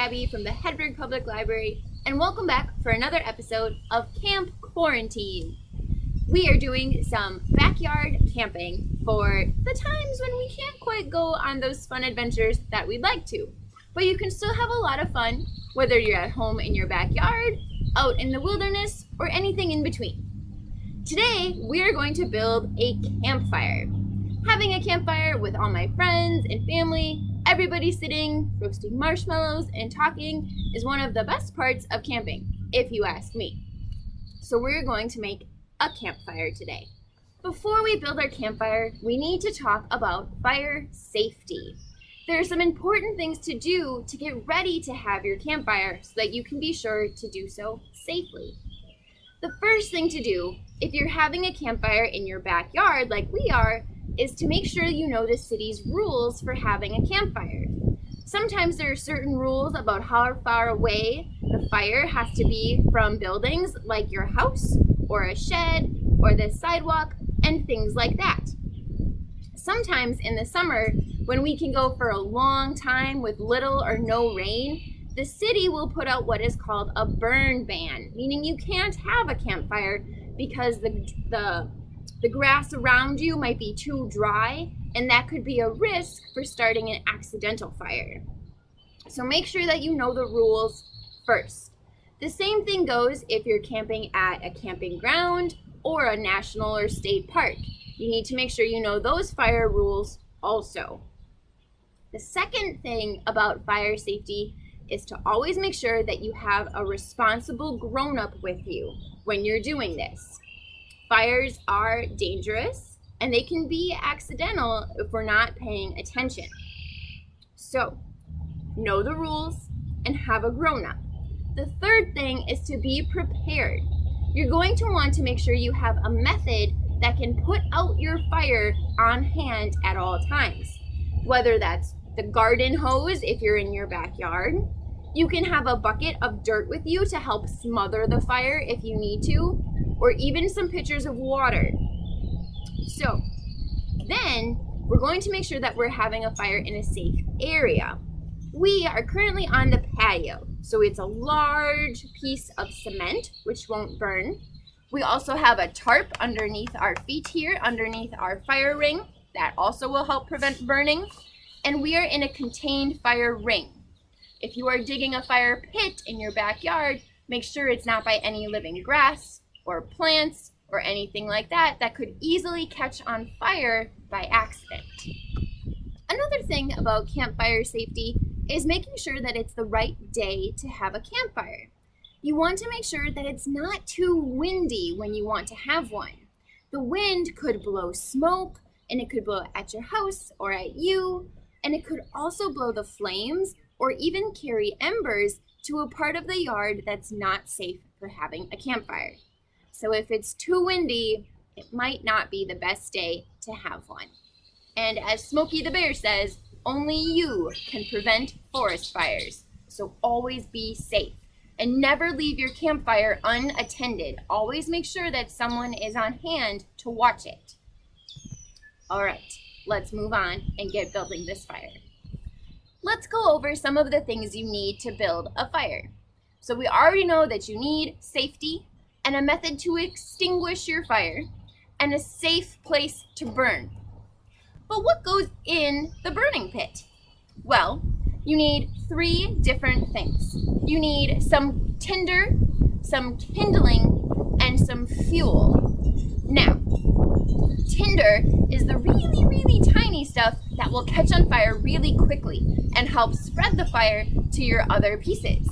Gabi from the Hedberg Public Library, and welcome back for another episode of Camp Quarantine. We are doing some backyard camping for the times when we can't quite go on those fun adventures that we'd like to. But you can still have a lot of fun, whether you're at home in your backyard, out in the wilderness, or anything in between. Today, we are going to build a campfire. Having a campfire with all my friends and family, everybody sitting, roasting marshmallows, and talking is one of the best parts of camping, if you ask me. So we're going to make a campfire today. Before we build our campfire, we need to talk about fire safety. There are some important things to do to get ready to have your campfire so that you can be sure to do so safely. The first thing to do, if you're having a campfire in your backyard like we are, is to make sure you know the city's rules for having a campfire. Sometimes there are certain rules about how far away the fire has to be from buildings like your house or a shed or the sidewalk and things like that. Sometimes in the summer, when we can go for a long time with little or no rain, the city will put out what is called a burn ban, meaning you can't have a campfire because the grass around you might be too dry, and that could be a risk for starting an accidental fire. So make sure that you know the rules first. The same thing goes if you're camping at a camping ground or a national or state park. You need to make sure you know those fire rules also. The second thing about fire safety is to always make sure that you have a responsible grown-up with you when you're doing this. Fires are dangerous and they can be accidental if we're not paying attention. So, know the rules and have a grown-up. The third thing is to be prepared. You're going to want to make sure you have a method that can put out your fire on hand at all times. Whether that's the garden hose if you're in your backyard, you can have a bucket of dirt with you to help smother the fire if you need to, or even some pitchers of water. So then we're going to make sure that we're having a fire in a safe area. We are currently on the patio, so it's a large piece of cement which won't burn. We also have a tarp underneath our feet here, underneath our fire ring. That also will help prevent burning. And we are in a contained fire ring. If you are digging a fire pit in your backyard, make sure it's not by any living grass or plants or anything like that that could easily catch on fire by accident. Another thing about campfire safety is making sure that it's the right day to have a campfire. You want to make sure that it's not too windy when you want to have one. The wind could blow smoke, and it could blow at your house or at you, and it could also blow the flames or even carry embers to a part of the yard that's not safe for having a campfire. So if it's too windy, it might not be the best day to have one. And as Smokey the Bear says, only you can prevent forest fires. So always be safe and never leave your campfire unattended. Always make sure that someone is on hand to watch it. All right, let's move on and get building this fire. Let's go over some of the things you need to build a fire. So we already know that you need safety and a method to extinguish your fire and a safe place to burn. But what goes in the burning pit? Well, you need 3 different things. You need some tinder, some kindling, and some fuel. Now, tinder is the really, really tiny stuff that will catch on fire really quickly and help spread the fire to your other pieces.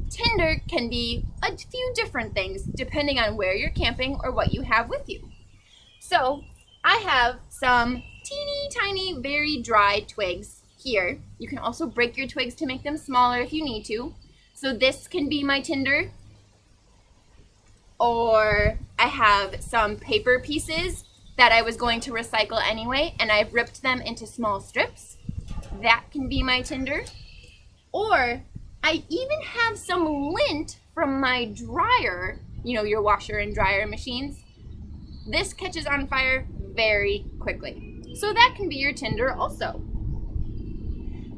Tinder can be a few different things depending on where you're camping or what you have with you. So I have some teeny tiny, very dry twigs here. You can also break your twigs to make them smaller if you need to. So this can be my tinder. Or I have some paper pieces that I was going to recycle anyway, and I've ripped them into small strips. That can be my tinder. Or I even have some lint from my dryer, you know, your washer and dryer machines. This catches on fire very quickly. So that can be your tinder also.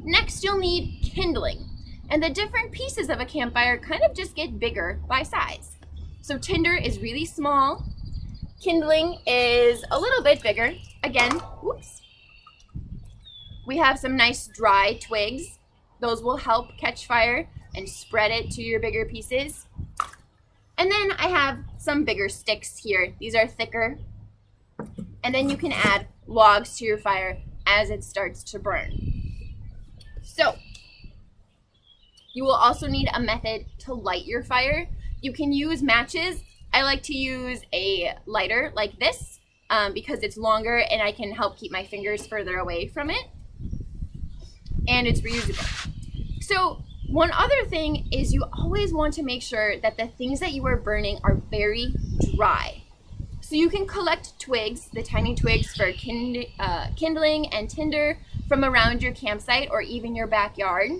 Next, you'll need kindling. And the different pieces of a campfire kind of just get bigger by size. So tinder is really small. Kindling is a little bit bigger. Again, whoops. We have some nice dry twigs. Those will help catch fire and spread it to your bigger pieces. And then I have some bigger sticks here. These are thicker. And then you can add logs to your fire as it starts to burn. So, you will also need a method to light your fire. You can use matches. I like to use a lighter like this because it's longer and I can help keep my fingers further away from it. And it's reusable. So one other thing is you always want to make sure that the things that you are burning are very dry. So you can collect twigs, the tiny twigs for kindling and tinder from around your campsite or even your backyard.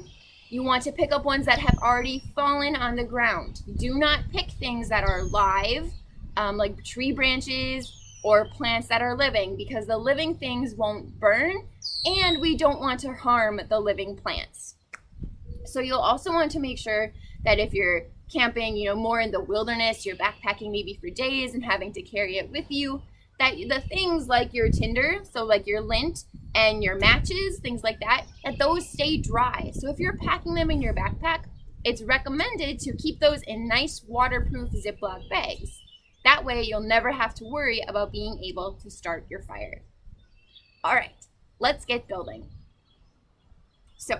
You want to pick up ones that have already fallen on the ground. Do not pick things that are live, like tree branches or plants that are living, because the living things won't burn and we don't want to harm the living plants. So you'll also want to make sure that if you're camping, more in the wilderness, you're backpacking maybe for days and having to carry it with you, that the things like your tinder, so like your lint and your matches, things like that, that those stay dry. So if you're packing them in your backpack, it's recommended to keep those in nice waterproof Ziploc bags. That way you'll never have to worry about being able to start your fire. All right, let's get building. So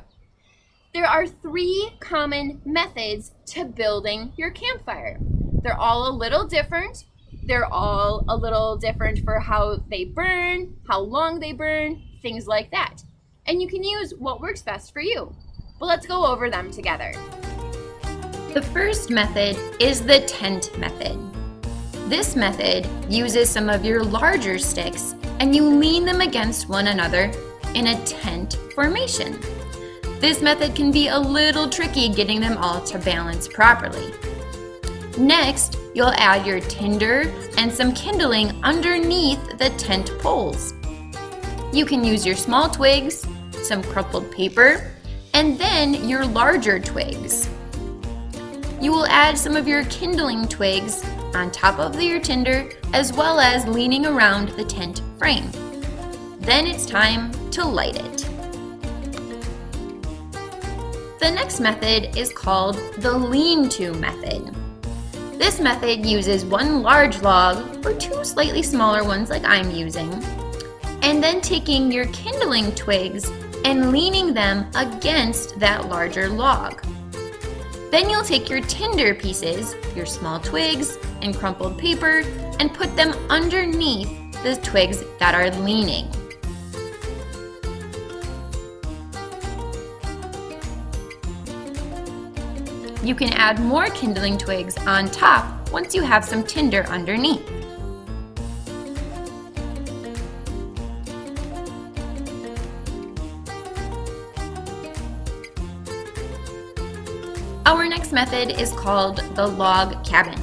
there are 3 common methods to building your campfire. They're all a little different. They're all a little different for how they burn, how long they burn, things like that. And you can use what works best for you. But let's go over them together. The first method is the tent method. This method uses some of your larger sticks and you lean them against one another in a tent formation. This method can be a little tricky getting them all to balance properly. Next, you'll add your tinder and some kindling underneath the tent poles. You can use your small twigs, some crumpled paper, and then your larger twigs. You will add some of your kindling twigs on top of your tinder, as well as leaning around the tent frame. Then it's time to light it. The next method is called the lean-to method. This method uses 1 large log or 2 slightly smaller ones like I'm using, and then taking your kindling twigs and leaning them against that larger log. Then you'll take your tinder pieces, your small twigs and crumpled paper, and put them underneath the twigs that are leaning. You can add more kindling twigs on top once you have some tinder underneath. Our next method is called the log cabin.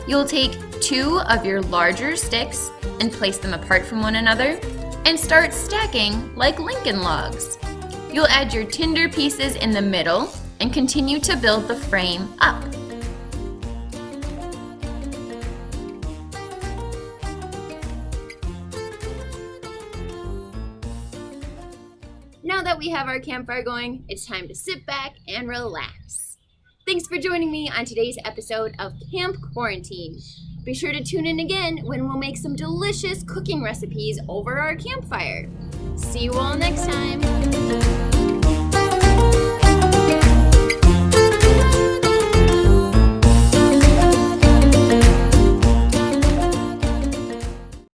You'll take 2 of your larger sticks and place them apart from one another and start stacking like Lincoln logs. You'll add your tinder pieces in the middle and continue to build the frame up. Now that we have our campfire going, it's time to sit back and relax. Thanks for joining me on today's episode of Camp Quarantine. Be sure to tune in again when we'll make some delicious cooking recipes over our campfire. See you all next time.